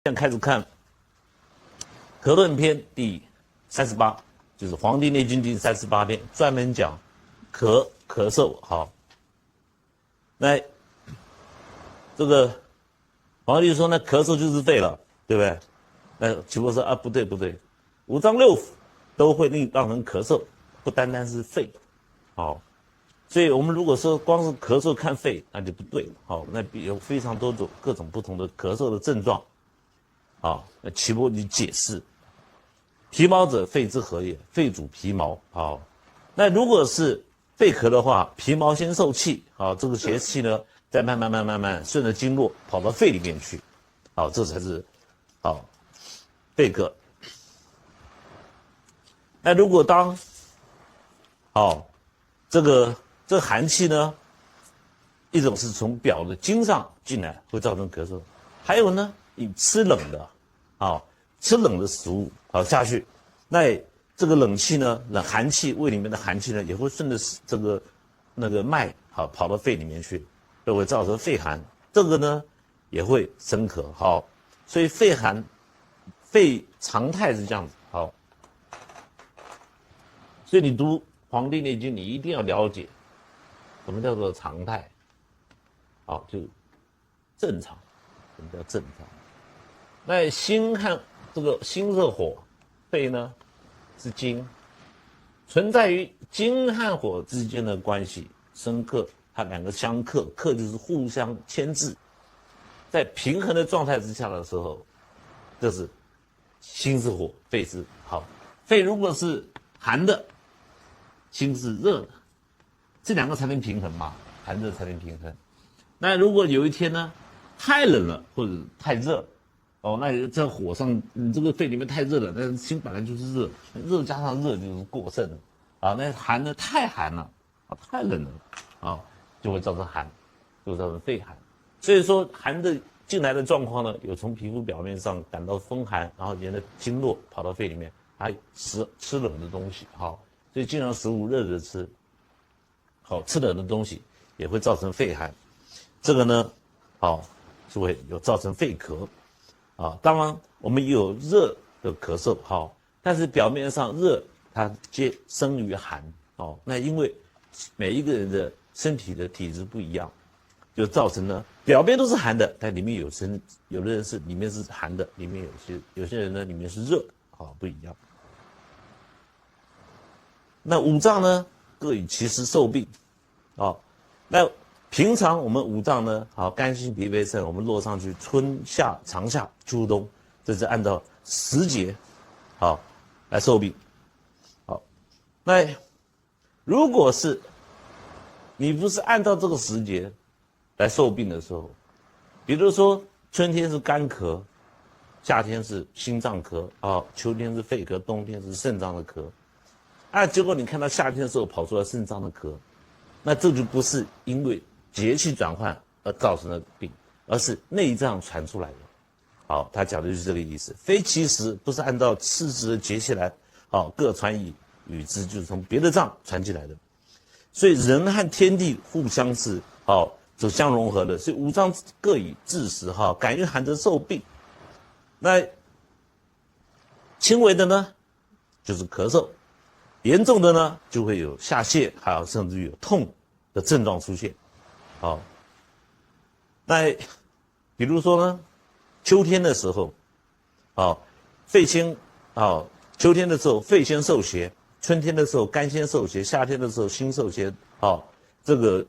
现在开始看《咳论篇》第38，就是《黄帝内经》第38篇，专门讲咳嗽。好，那这个皇帝说，那咳嗽就是肺了，对不对？那齐伯说啊，不对，五脏六腑都会让人咳嗽，不单单是肺。好，所以我们如果说光是咳嗽看肺，那就不对。好，那有非常多种各种不同的咳嗽的症状。好，那齐伯就解释：皮毛者，肺之合也，肺主皮毛。好，那如果是肺咳的话，皮毛先受气，好，这个邪气呢，再慢慢顺着经络跑到肺里面去，好，这才是好肺咳。那如果当好这寒气呢，一种是从表的经上进来，会造成咳嗽；还有呢，你吃冷的。好，吃冷的食物好下去，那这个冷气呢，寒气胃里面的寒气呢，也会顺着这个脉好跑到肺里面去，就会造成肺寒。这个呢也会生咳。好，所以肺寒，肺常态是这样子。好，所以你读《黄帝内经》，你一定要了解什么叫做常态。好，就正常。什么叫正常？那心和这个心是火，肺呢是金，存在于金和火之间的关系，生克，它两个相克，克就是互相牵制，在平衡的状态之下的时候，这是心是火，肺是好。肺如果是寒的，心是热的，这两个才能平衡嘛，寒热才能平衡。那如果有一天呢，太冷了或者太热，哦，那在火上，你这个肺里面太热了，那心本来就是热，热加上热就是过剩了，啊，那寒呢太寒了，啊，太冷了，啊，就会造成寒，就会造成肺寒。所以说寒的进来的状况呢，有从皮肤表面上感到风寒，然后沿着经络跑到肺里面，还吃冷的东西，好，所以经常食物热着吃，好，吃冷的东西也会造成肺寒，这个呢，好，就会有造成肺咳。啊，当然我们也有热的咳嗽，好，但是表面上热它皆生于寒，哦，那因为每一个人的身体的体质不一样，就造成呢表面都是寒的，但里面有的人是里面是寒的，里面有些人呢里面是热，好，不一样。那五脏呢各以其时受病，啊，那平常我们五脏呢，好，肝心脾肺肾，我们落上去春夏长夏秋冬，这是按照时节，好来受病。好，那如果是你不是按照这个时节来受病的时候，比如说春天是肝咳，夏天是心脏咳，啊，秋天是肺咳，冬天是肾脏的咳，啊，结果你看到夏天的时候跑出来肾脏的咳，那这就不是因为节气转换而造成的病，而是内脏传出来的。好，他讲的就是这个意思。非其时，不是按照次之的节气来，好，各传与之，就是从别的脏传进来的。所以人和天地互相是好，就相融合的。所以五脏各以治时，哈，感于寒则受病。那轻微的呢，就是咳嗽；严重的呢，就会有下泻，还有甚至于有痛的症状出现。好，那比如说呢，秋天的时候，好，肺先好，秋天的时候肺先受邪，春天的时候肝先受邪，夏天的时候心受邪。好，这个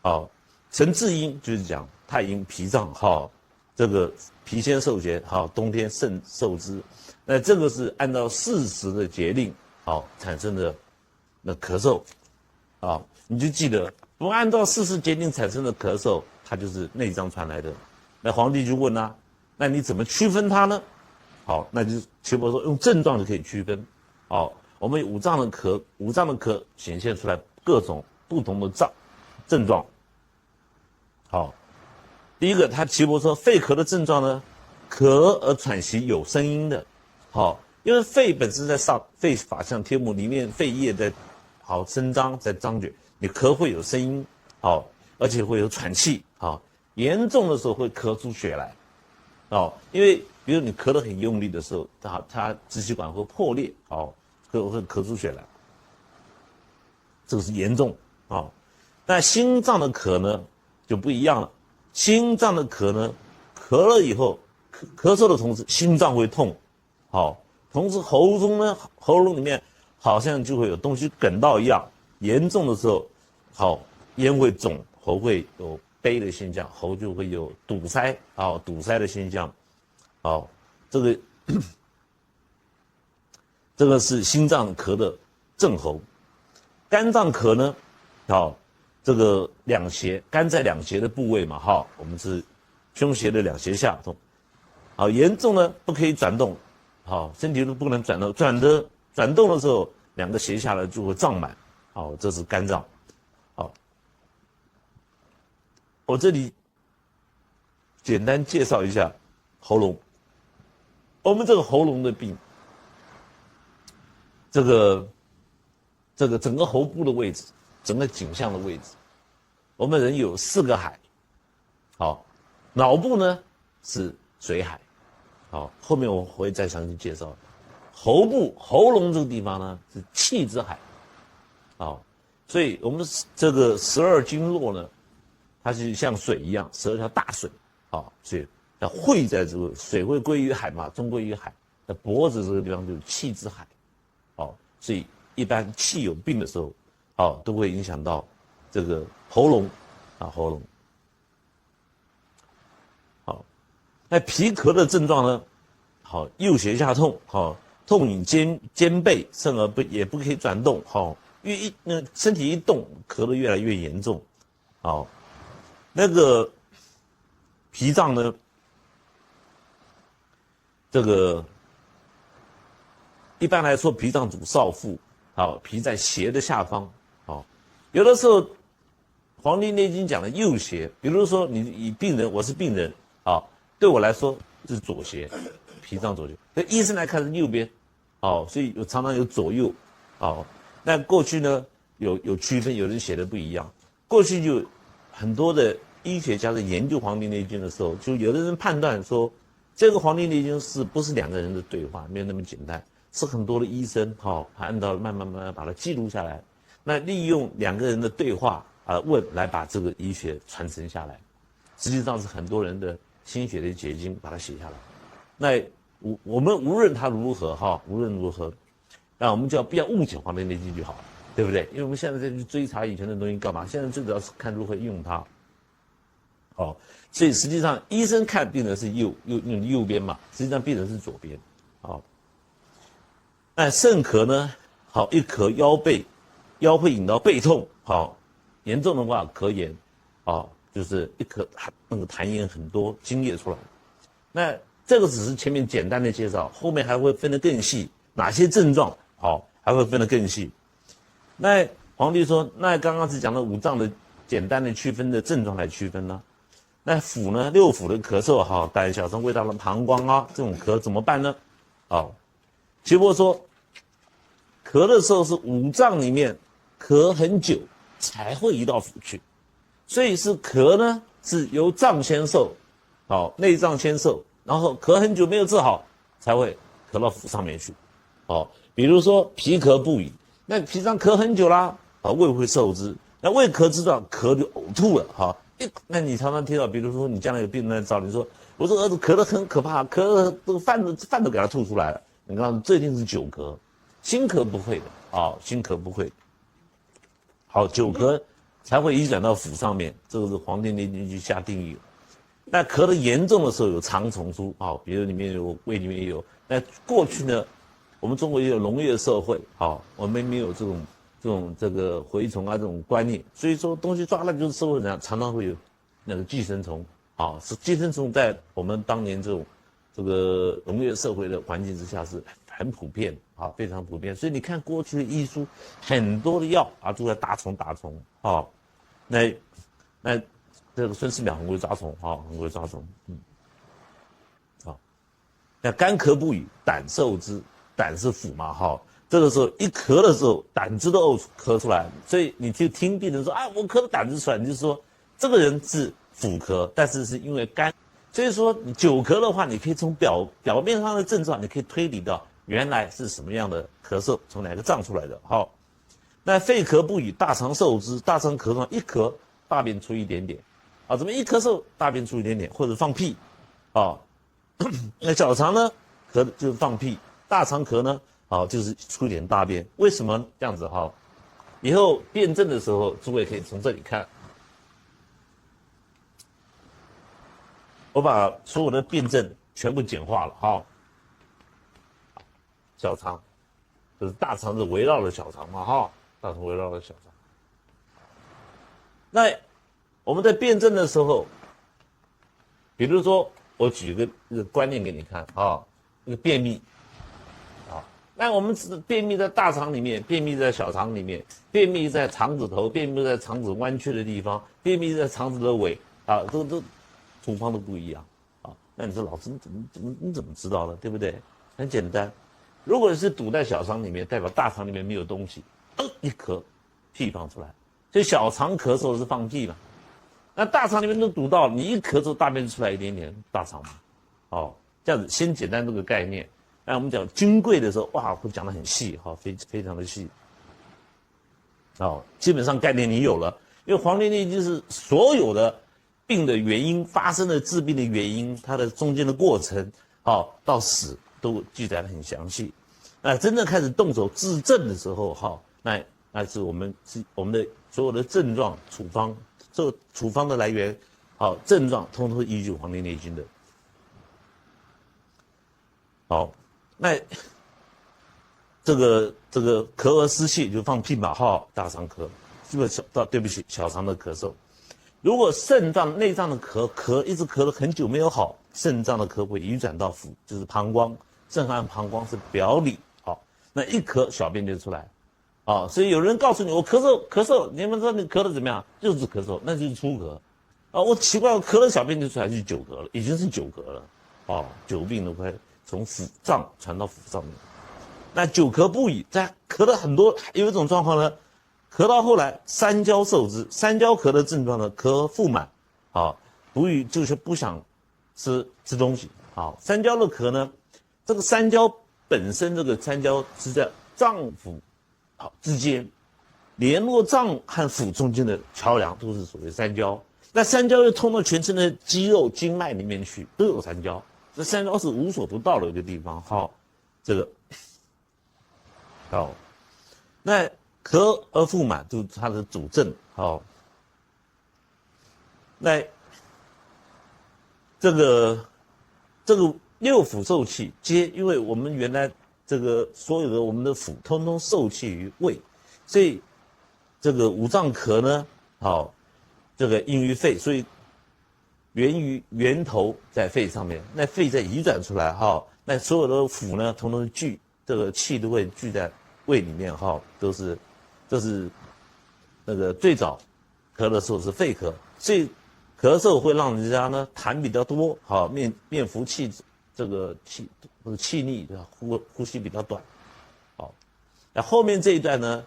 好，承治阴就是讲太阴脾脏，好，这个脾先受邪，好，冬天肾受之。那这个是按照四时的节令好产生的那咳嗽，啊，你就记得。不按照四时节令产生的咳嗽，它就是内脏传来的。那皇帝就问啦，那你怎么区分它呢？好，那就齐伯说用症状就可以区分。好，我们五脏的咳显现出来各种不同的症状。好，第一个，齐伯说肺咳的症状呢，咳而喘息有声音的。好，因为肺本身在肺法向天目里面，肺叶在好伸张，在张卷。你咳会有声音，好，而且会有喘气，好，严重的时候会咳出血来，因为比如你咳得很用力的时候，它支气管会破裂，会咳出血来，这个是严重但心脏的咳呢就不一样了，心脏的咳呢，咳了以后，咳嗽的同时心脏会痛，同时喉咙里面好像就会有东西梗到一样，严重的时候，咽会肿，喉会有悲的现象，喉就会有堵塞，堵塞的现象，这个是心脏咳的症候。肝脏咳呢，这个两胁，肝在两胁的部位嘛，我们是胸胁的两胁下痛，严重呢不可以转动，身体都不能转动，转动的时候，两个胁下呢就会胀满，这是肝脏，我这里简单介绍一下喉咙。我们这个喉咙的病，这个整个喉部的位置，整个颈项的位置，我们人有4个海，脑部呢是水海，后面我会再详细介绍。喉咙这个地方呢是气之海，所以我们这个12经络呢，它是像水一样，12条大水，所以要汇在这个水会归于海嘛，终归于海。那脖子这个地方就是气之海，所以一般气有病的时候，都会影响到这个喉咙，喉咙。那皮咳的症状呢，右胁下痛，痛引肩背，甚而也不可以转动，因为身体一动，咳得越来越严重，那个脾脏呢，这个一般来说脾脏主少腹，脾在胁的下方，有的时候《黄帝内经》讲的右胁，比如说你病人，我是病人，对我来说是左胁，脾脏左胁，那医生来看是右边，所以常常有左右，那过去呢有区分，有人写的不一样，过去就很多的医学家在研究《黄帝内经》的时候，就有的人判断说，这个《黄帝内经》不是2个人的对话，没有那么简单，是很多的医生，按照慢慢把它记录下来，那利用2个人的对话问来把这个医学传承下来，实际上是很多人的心血的结晶，把它写下来。那我们无论它如何无论如何，那我们就不要误解《黄帝内经》就好了，对不对？因为我们现在在去追查以前的东西干嘛？现在最主要是看如何用它。所以实际上医生看病人是用右边嘛，实际上病人是左边。那肾咳呢？一咳腰会引到背痛，严重的话咳炎，就是一咳那个痰液很多，津液出来。那这个只是前面简单的介绍，后面还会分得更细，哪些症状还会分得更细。那皇帝说，那刚刚是讲了5脏的简单的区分的症状来区分呢？那腑呢？6腑的咳嗽，胆小肠胃道的膀胱这种咳怎么办呢？齐伯说，咳的时候是5脏里面咳很久才会移到腑去，所以是咳呢是由脏先受，内脏先受，然后咳很久没有治好，才会咳到腑上面去。比如说皮咳不已，那脾脏咳很久啦，胃会受之，那胃咳之状，咳就呕吐了，那你常常听到，比如说你将来有病人来找你说，我这儿子咳得很可怕，咳得这个饭都给他吐出来了，你看这一定是久咳，心咳不会的，心咳不会。久咳才会移转到腑上面，这个是《黄帝内经》去下定义。那咳得严重的时候有肠虫出，比如里面有胃里面也有。那过去呢，我们中国也有农业社会，我们没有这种蛔虫这种观念，所以说东西抓了就是社会上常常会有那个寄生虫，是寄生虫在我们当年这个农业社会的环境之下是很普遍，非常普遍。所以你看过去的医书，很多的药都在打虫，那这个孙思邈很会抓虫，很会抓虫，那干咳不语，胆受之，胆是腑嘛，这个时候一咳的时候，胆汁都咳出来，所以你就听病人说我咳的胆汁出来，你就说这个人是腑咳，但是是因为肝所以说你久咳的话，你可以从表面上的症状，你可以推理到原来是什么样的咳嗽，从哪个脏出来的。好，那肺咳不语，大肠受之，大肠咳嗽一咳，大便出一点点，啊，怎么一咳嗽大便出一点点，或者放屁，啊，那小肠呢咳就是放屁，大肠咳呢，啊就是出一点大便，为什么这样子哈？以后辩证的时候，诸位可以从这里看。我把所有的辩证全部简化了哈。小肠就是大肠子围绕着小肠嘛哈，大肠围绕着小肠。那我们在辩证的时候，比如说我举一个观念给你看啊，一个便秘啊，那我们便秘在大肠里面，便秘在小肠里面，便秘在肠子头，便秘在肠子弯曲的地方，便秘在肠子的尾啊，都处方都不一样啊。那你说老师你怎么知道的，对不对？很简单，如果是堵在小肠里面，代表大肠里面没有东西，一咳，屁放出来，所以小肠咳嗽是放屁嘛。那大肠里面都堵到，你一咳嗽大便出来一点点，大肠嘛，哦，这样子先简单这个概念。那我们讲金匮的时候，哇，会讲得很细哈，非常的细。哦，基本上概念你有了，因为《黄帝内经》是所有的病的原因、发生的致病的原因，它的中间的过程，到死都记载得很详细。那真正开始动手治症的时候，那是我们的所有的症状处方，这处方的来源，症状通通依据《黄帝内经》的。好，那这个咳而失气就放屁嘛，大肠咳，是不是对不起，小肠的咳嗽。如果肾脏内脏的咳一直咳了很久没有好，肾脏的咳会移转到腑，就是膀胱，肾和膀胱是表里，那一咳小便就出来，所以有人告诉你我咳嗽，你们说你咳的怎么样？就是咳嗽，那就是初咳，我奇怪，我咳了小便就出来，就是久咳了，已经是久咳了，久病都快从腑脏传到腑上面。那久咳不已，在咳了很多，有一种状况呢，咳到后来三焦受之，三焦咳的症状呢，咳腹满，不欲就是不想吃东西，三焦的咳呢，这个三焦本身这个三焦是在脏腑之间，联络脏和腑中间的桥梁都是所谓三焦，那三焦又通到全身的肌肉经脉里面去，都有三焦，这三焦是无所不到的一个地方，这个。那咳而腹满就是它的主症，那这个六腑受气，皆因为我们原来这个所有的我们的腑通通受气于胃，所以这个五脏咳呢，这个因于肺，所以源头在肺上面，那肺再移转出来，那所有的腑呢，通通聚。这个气都会聚在胃里面，都是那个最早咳的时候是肺咳，所以咳嗽会让人家呢痰比较多，面浮气，这个气逆，呼吸比较短，那后面这一段呢，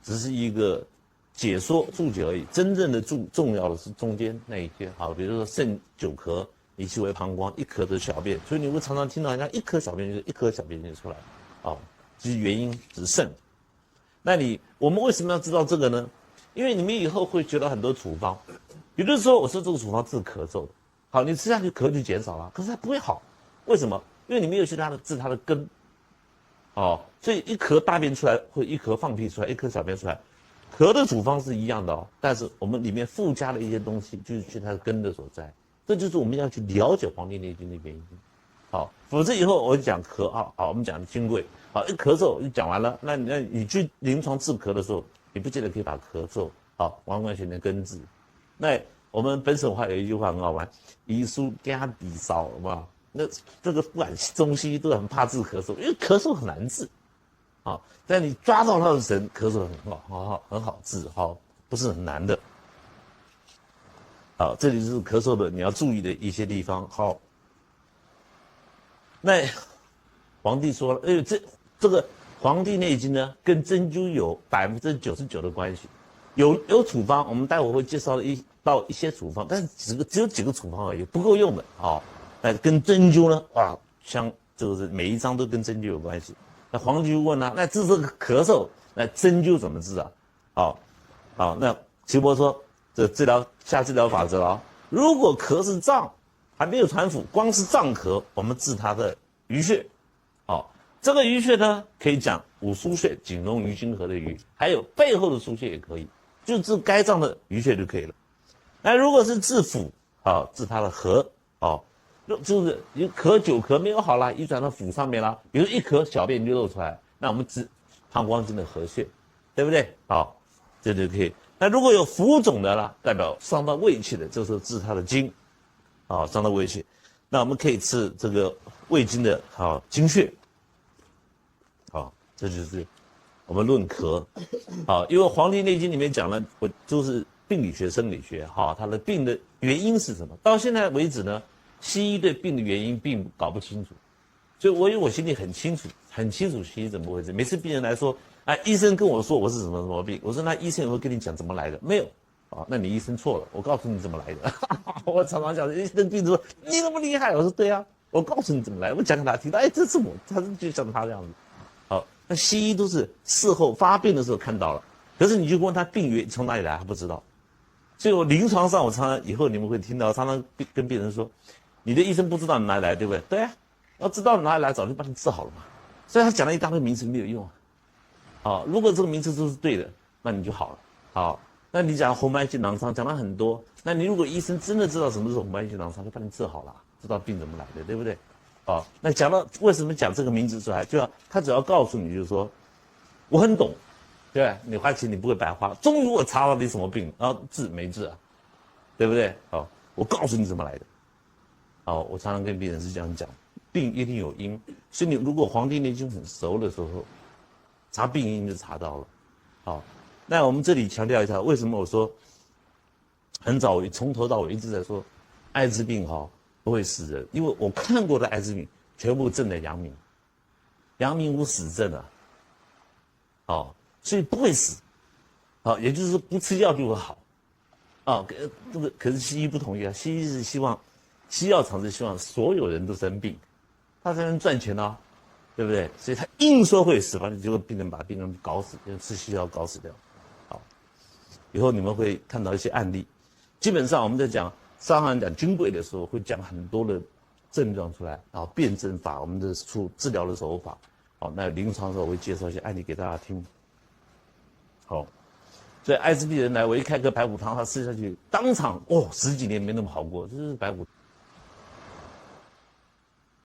只是一个解说注解而已，真正的重要的是中间那一些，比如说肾久咳。以其为膀胱，一咳的小便，所以你会常常听到人家一咳小便就是一咳小便就出来，其实原因只是肾。那我们为什么要知道这个呢？因为你们以后会学到很多处方，比如说我说这个处方治咳嗽的，你吃下去咳就减少了，可是它不会好，为什么？因为你没有去治它的根，所以一咳大便出来，或一咳放屁出来，一咳小便出来，咳的处方是一样的但是我们里面附加了一些东西，就是去它的根的所在。这就是我们要去了解《黄帝内经》的原因，否则以后我讲咳我们讲金匮，一咳嗽就讲完了，那你去临床治咳的时候，你不见得可以把咳嗽完完全全根治。那我们本省话有一句话很好玩，医书加底烧，好不好？那这个不管中西医都很怕治咳嗽，因为咳嗽很难治，但你抓到它的神，咳嗽很好治，不是很难的。这里是咳嗽的你要注意的一些地方。那皇帝说了，这个《黄帝内经》呢，跟针灸有99%的关系。有处方，我们待会会介绍到一些处方，但是只有几个处方而已，不够用的啊。那跟针灸呢就是每一章都跟针灸有关系。那黄局问那治这个咳嗽，那针灸怎么治啊？那齐伯说这治疗法则啊，如果咳是胀，还没有传腹，光是胀咳，我们治它的俞穴。这个俞穴呢，可以讲五腧穴，颈龙鱼经合的俞，还有背后的腧穴也可以，就治该脏的俞穴就可以了。那如果是治腹，治它的合，就是你咳久咳没有好啦，一转到腹上面啦，比如一咳小便就漏出来，那我们治膀胱经的合穴，对不对？这就可以。那如果有浮肿的啦，代表伤到胃气的，这时候治它的经，伤到胃气，那我们可以治这个胃经的经穴。这就是我们论咳，因为《黄帝内经》里面讲了，我就是病理学、生理学，它的病的原因是什么？到现在为止呢，西医对病的原因并搞不清楚，所以我心里很清楚西医怎么回事。每次病人来说，医生跟我说我是什么病，我说那医生有没有跟你讲怎么来的？没有，那你医生错了，我告诉你怎么来的。我常常讲，医生病人说你那么厉害，我说对啊，我告诉你怎么来，我讲给他听，这是我，他就像他这样子。那西医都是事后发病的时候看到了，可是你就问他病源从哪里来，他不知道。所以我临床上，我常常以后你们会听到，常常跟病人说，你的医生不知道你哪里来，对不对？对啊，要知道你哪里来，早就把你治好了嘛。所以他讲了一大堆名词没有用如果这个名词都是对的，那你就好了。那你讲红斑性狼疮讲了很多，那你如果医生真的知道什么是红斑性狼疮，就把你治好了，知道病怎么来的，对不对？那讲到为什么讲这个名字出来，他只要告诉你，就是说我很懂，对吧？你花钱你不会白花，终于我查到你什么病，然后治没治对不对？我告诉你怎么来的。我常常跟病人是这样讲，病一定有因，所以你如果《黄帝内经》很熟的时候，查病因就查到了。那我们这里强调一下，为什么我说很早从头到尾一直在说艾滋病不会死人，因为我看过的艾滋病全部症在阳明，阳明无死症所以不会死，也就是说不吃药就会好，可是西医不同意西医是希望，西药厂是希望所有人都生病，他才能赚钱对不对？所以他硬说会死，结果病人把病人搞死，就吃西药搞死掉，以后你们会看到一些案例，基本上我们在讲。上行讲军贵的时候，会讲很多的症状出来，辩证法，我们的治疗的手法，那临床的时候我会介绍一些案例给大家听。所以艾滋病人来，我一开个白虎汤，他吃下去，当场10几年没那么好过，这是白虎。